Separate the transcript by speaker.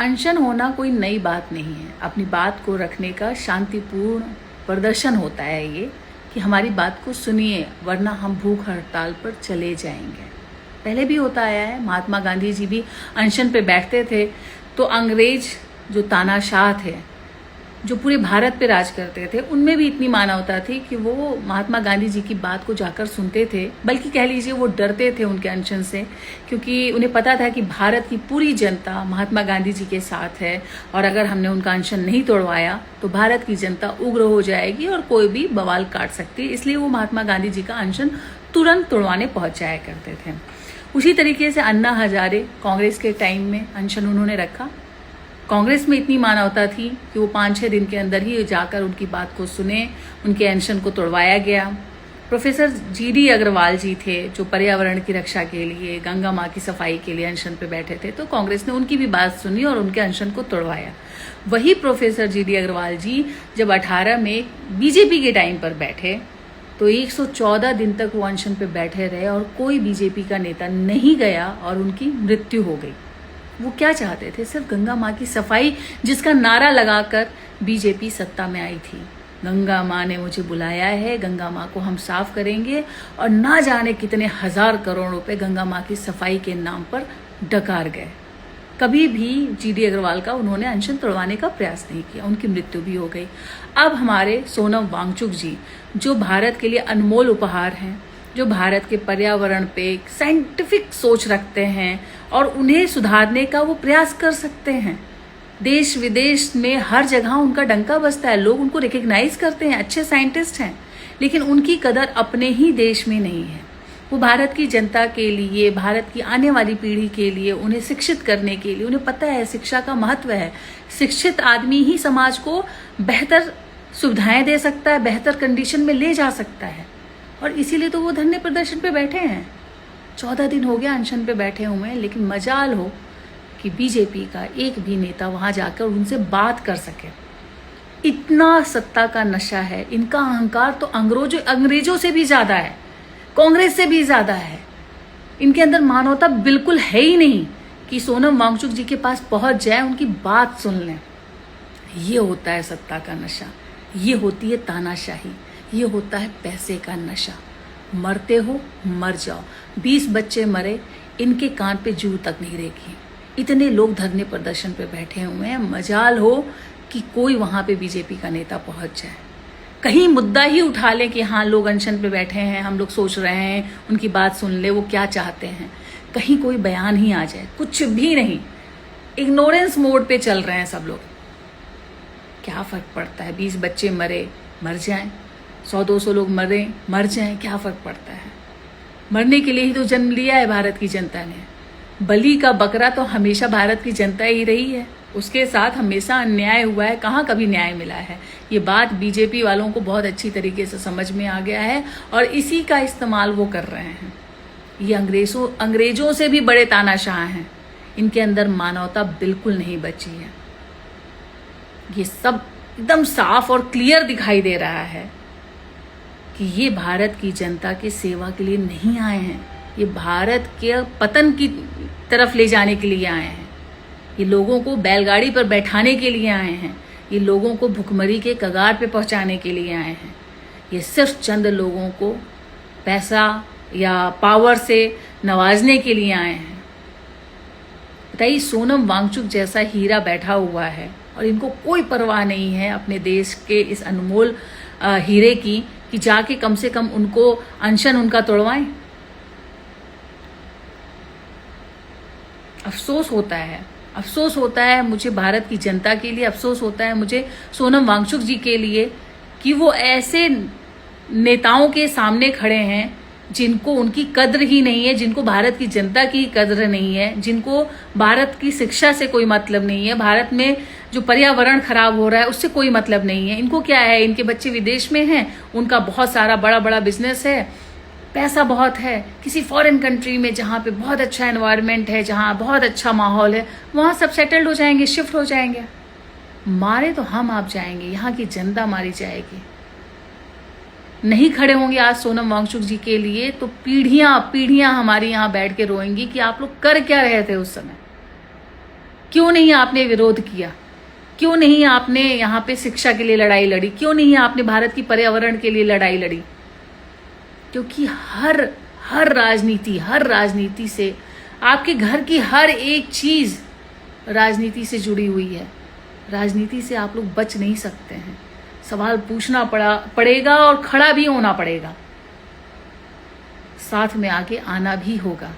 Speaker 1: अनशन होना कोई नई बात नहीं है। अपनी बात को रखने का शांतिपूर्ण प्रदर्शन होता है ये कि हमारी बात को सुनिए, वरना हम भूख हड़ताल पर चले जाएंगे। पहले भी होता आया है, महात्मा गांधी जी भी अनशन पे बैठते थे तो अंग्रेज जो तानाशाह थे, जो पूरे भारत पे राज करते थे, उनमें भी इतनी मानवता थी कि वो महात्मा गांधी जी की बात को जाकर सुनते थे। बल्कि कह लीजिए वो डरते थे उनके अनशन से, क्योंकि उन्हें पता था कि भारत की पूरी जनता महात्मा गांधी जी के साथ है और अगर हमने उनका अनशन नहीं तोड़वाया तो भारत की जनता उग्र हो जाएगी और कोई भी बवाल काट सकती है। इसलिए वो महात्मा गांधी जी का अनशन तुरंत तोड़वाने पहुंच जाया करते थे। उसी तरीके से अन्ना हजारे कांग्रेस के टाइम में अनशन उन्होंने रखा। कांग्रेस में इतनी मानवता थी कि वो 5-6 दिन के अंदर ही जाकर उनकी बात को सुने, उनके अनशन को तोड़वाया गया। प्रोफेसर जीडी अग्रवाल जी थे जो पर्यावरण की रक्षा के लिए, गंगा माँ की सफाई के लिए अनशन पे बैठे थे, तो कांग्रेस ने उनकी भी बात सुनी और उनके अनशन को तोड़वाया। वही प्रोफेसर जीडी अग्रवाल जी जब 18 में बीजेपी के टाइम पर बैठे तो 114 दिन तक वो अनशन पे बैठे रहे और कोई बीजेपी का नेता नहीं गया और उनकी मृत्यु हो गई। वो क्या चाहते थे? सिर्फ गंगा माँ की सफाई, जिसका नारा लगाकर बीजेपी सत्ता में आई थी। गंगा माँ ने मुझे बुलाया है, गंगा माँ को हम साफ करेंगे, और ना जाने कितने हजार करोड़ रुपए गंगा माँ की सफाई के नाम पर डकार गए। कभी भी जीडी अग्रवाल का उन्होंने अनशन तोड़वाने का प्रयास नहीं किया, उनकी मृत्यु भी हो गई। अब हमारे सोनम वांगचुक जी, जो भारत के लिए अनमोल उपहार हैं, जो भारत के पर्यावरण पे साइंटिफिक सोच रखते हैं और उन्हें सुधारने का वो प्रयास कर सकते हैं। देश विदेश में हर जगह उनका डंका बजता है, लोग उनको रिकग्नाइज करते हैं, अच्छे साइंटिस्ट हैं, लेकिन उनकी कदर अपने ही देश में नहीं है। वो भारत की जनता के लिए, भारत की आने वाली पीढ़ी के लिए, उन्हें शिक्षित करने के लिए, उन्हें पता है शिक्षा का महत्व है। शिक्षित आदमी ही समाज को बेहतर सुविधाएं दे सकता है, बेहतर कंडीशन में ले जा सकता है, और इसीलिए तो वो धरने प्रदर्शन पे बैठे हैं। 14 दिन हो गया अनशन पे बैठे हुए हैं, लेकिन मजाल हो कि बीजेपी का एक भी नेता वहां जाकर उनसे बात कर सके। इतना सत्ता का नशा है, इनका अहंकार तो अंग्रेजों से भी ज्यादा है, कांग्रेस से भी ज्यादा है। इनके अंदर मानवता बिल्कुल है ही नहीं कि सोनम वांगचुक जी के पास पहुंच जाए, उनकी बात सुन लें। ये होता है सत्ता का नशा, ये होती है तानाशाही, ये होता है पैसे का नशा। मरते हो मर जाओ। 20 बच्चे मरे, इनके कान पे जू तक नहीं रेगी। इतने लोग धरने प्रदर्शन पे बैठे हुए हैं, मजाल हो कि कोई वहां पे बीजेपी का नेता पहुंच जाए, कहीं मुद्दा ही उठा ले कि हाँ लोग अनशन पे बैठे हैं, हम लोग सोच रहे हैं, उनकी बात सुन ले, वो क्या चाहते हैं। कहीं कोई बयान ही आ जाए, कुछ भी नहीं, इग्नोरेंस मोड पे चल रहे हैं सब लोग। क्या फर्क पड़ता है? 20 बच्चे मरे, मर जाएं, 100-200 लोग मरे, मर जाएं, क्या फर्क पड़ता है? मरने के लिए ही तो जन्म लिया है भारत की जनता ने। बलि का बकरा तो हमेशा भारत की जनता ही रही है, उसके साथ हमेशा अन्याय हुआ है, कहाँ कभी न्याय मिला है। ये बात बीजेपी वालों को बहुत अच्छी तरीके से समझ में आ गया है और इसी का इस्तेमाल वो कर रहे हैं। ये अंग्रेजों से भी बड़े तानाशाह हैं, इनके अंदर मानवता बिल्कुल नहीं बची है। ये सब एकदम साफ और क्लियर दिखाई दे रहा है कि ये भारत की जनता की सेवा के लिए नहीं आए हैं, ये भारत के पतन की तरफ ले जाने के लिए आए हैं। ये लोगों को बैलगाड़ी पर बैठाने के लिए आए हैं, ये लोगों को भुखमरी के कगार पे पहुंचाने के लिए आए हैं। ये सिर्फ चंद लोगों को पैसा या पावर से नवाजने के लिए आए हैं। बताइए, सोनम वांगचुक जैसा हीरा बैठा हुआ है और इनको कोई परवाह नहीं है अपने देश के इस अनमोल हीरे की कि जाके कम से कम उनको अनशन उनका तोड़वाएं। अफसोस होता है मुझे भारत की जनता के लिए, अफसोस होता है मुझे सोनम वांगचुक जी के लिए कि वो ऐसे नेताओं के सामने खड़े हैं जिनको उनकी कद्र ही नहीं है, जिनको भारत की जनता की कद्र नहीं है, जिनको भारत की शिक्षा से कोई मतलब नहीं है, भारत में जो पर्यावरण खराब हो रहा है उससे कोई मतलब नहीं है। इनको क्या है, इनके बच्चे विदेश में हैं, उनका बहुत सारा बड़ा बड़ा बिजनेस है, पैसा बहुत है, किसी फॉरेन कंट्री में जहाँ पे बहुत अच्छा एनवायरनमेंट है, जहाँ बहुत अच्छा माहौल है, वहाँ सब सेटल्ड हो जाएंगे, शिफ्ट हो जाएंगे। मारे तो हम आप जाएंगे, यहाँ की जनता मारी जाएगी। नहीं खड़े होंगे आज सोनम वांगचुक जी के लिए तो पीढ़ियां हमारी यहाँ बैठ के रोएंगी कि आप लोग कर क्या रहे थे उस समय। क्यों नहीं आपने विरोध किया? क्यों नहीं आपने यहाँ पे शिक्षा के लिए लड़ाई लड़ी? क्यों नहीं आपने भारत की पर्यावरण के लिए लड़ाई लड़ी? क्योंकि हर राजनीति से, आपके घर की हर एक चीज राजनीति से जुड़ी हुई है। राजनीति से आप लोग बच नहीं सकते हैं। सवाल पूछना पड़ेगा और खड़ा भी होना पड़ेगा, साथ में आगे आना भी होगा।